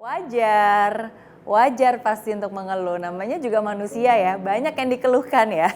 Wajar, wajar pasti untuk mengeluh, namanya juga manusia ya, banyak yang dikeluhkan ya.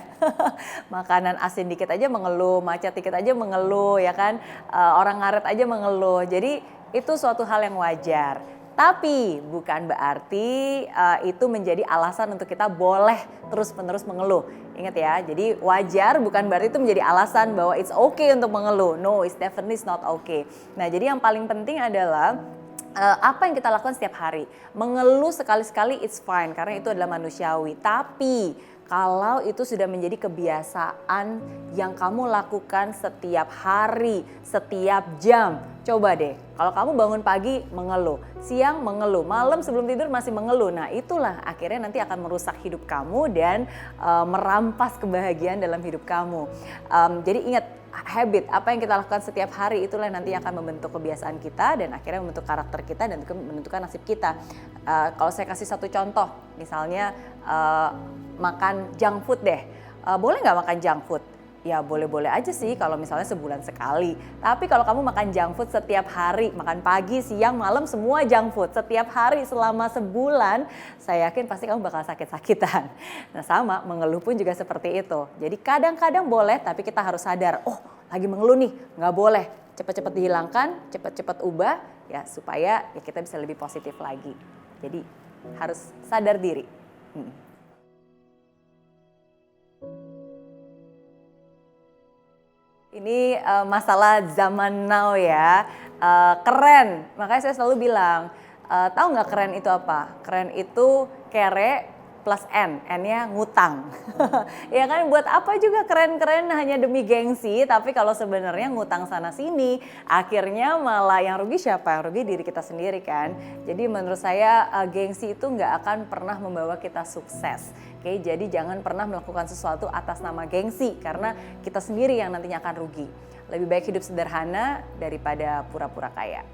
Makanan asin dikit aja mengeluh, macet dikit aja mengeluh ya kan, orang ngaret aja mengeluh, jadi itu suatu hal yang wajar. Tapi bukan berarti itu menjadi alasan untuk kita boleh terus-menerus mengeluh. Ingat ya, jadi wajar bukan berarti itu menjadi alasan bahwa it's okay untuk mengeluh. No, it's definitely not okay. Nah, jadi yang paling penting adalah apa yang kita lakukan setiap hari. Mengeluh sekali-sekali it's fine karena itu adalah manusiawi. Tapi kalau itu sudah menjadi kebiasaan yang kamu lakukan setiap hari, setiap jam. Coba deh, kalau kamu bangun pagi mengeluh, siang mengeluh, malam sebelum tidur masih mengeluh. Nah itulah akhirnya nanti akan merusak hidup kamu dan merampas kebahagiaan dalam hidup kamu. Jadi ingat, habit, apa yang kita lakukan setiap hari itulah yang nanti akan membentuk kebiasaan kita dan akhirnya membentuk karakter kita dan menentukan nasib kita. Kalau saya kasih satu contoh, misalnya makan junk food deh, boleh nggak makan junk food? Ya boleh-boleh aja sih kalau misalnya sebulan sekali. Tapi kalau kamu makan junk food setiap hari, makan pagi, siang, malam semua junk food setiap hari selama sebulan, saya yakin pasti kamu bakal sakit-sakitan. Nah sama, mengeluh pun juga seperti itu. Jadi kadang-kadang boleh tapi kita harus sadar, oh lagi mengeluh nih, nggak boleh. Cepat-cepat dihilangkan, cepat-cepat ubah ya supaya ya kita bisa lebih positif lagi. Jadi harus sadar diri. Ini masalah zaman now ya, keren. Makanya saya selalu bilang, tahu nggak keren itu apa? Keren itu kere plus N-nya ngutang. Ya kan buat apa juga keren-keren hanya demi gengsi, tapi kalau sebenarnya ngutang sana sini, akhirnya malah yang rugi siapa? Yang rugi diri kita sendiri kan. Jadi menurut saya gengsi itu nggak akan pernah membawa kita sukses. Oke, jadi jangan pernah melakukan sesuatu atas nama gengsi karena kita sendiri yang nantinya akan rugi. Lebih baik hidup sederhana daripada pura-pura kaya.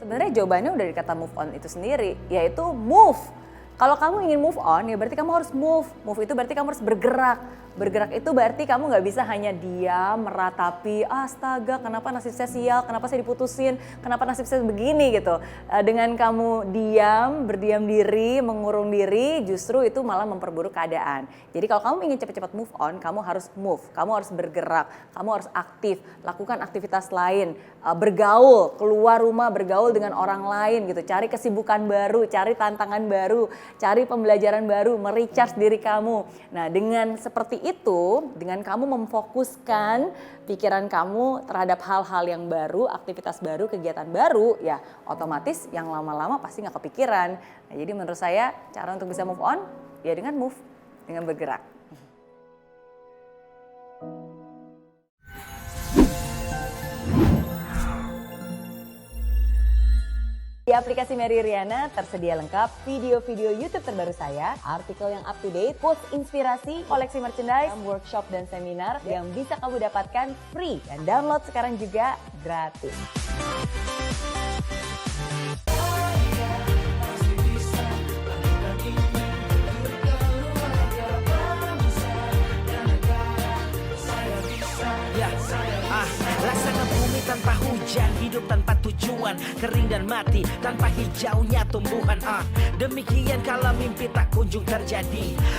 Sebenarnya jawabannya udah di kata move on itu sendiri, yaitu move. Kalau kamu ingin move on, ya berarti kamu harus move. Move itu berarti kamu harus bergerak. Bergerak itu berarti kamu nggak bisa hanya diam, meratapi, astaga kenapa nasib saya sial, kenapa saya diputusin, kenapa nasib saya begini gitu. Dengan kamu diam, berdiam diri, mengurung diri, justru itu malah memperburuk keadaan. Jadi kalau kamu ingin cepat-cepat move on, kamu harus move, kamu harus bergerak, kamu harus aktif, lakukan aktivitas lain, bergaul, keluar rumah, bergaul dengan orang lain gitu, cari kesibukan baru, cari tantangan baru, cari pembelajaran baru, merecharge diri kamu. Nah dengan seperti itu, dengan kamu memfokuskan pikiran kamu terhadap hal-hal yang baru, aktivitas baru, kegiatan baru, ya otomatis yang lama-lama pasti nggak kepikiran. Nah, jadi menurut saya cara untuk bisa move on, ya dengan move, dengan bergerak. Di aplikasi Mary Riana tersedia lengkap video-video YouTube terbaru saya, artikel yang up to date, quotes inspirasi, koleksi merchandise, workshop dan seminar yang bisa kamu dapatkan free dan download sekarang juga gratis. Laksana bumi tanpa hujan, hidup tanpa tujuan, kering dan mati tanpa hijaunya tumbuhan. Demikian kalau mimpi tak kunjung terjadi.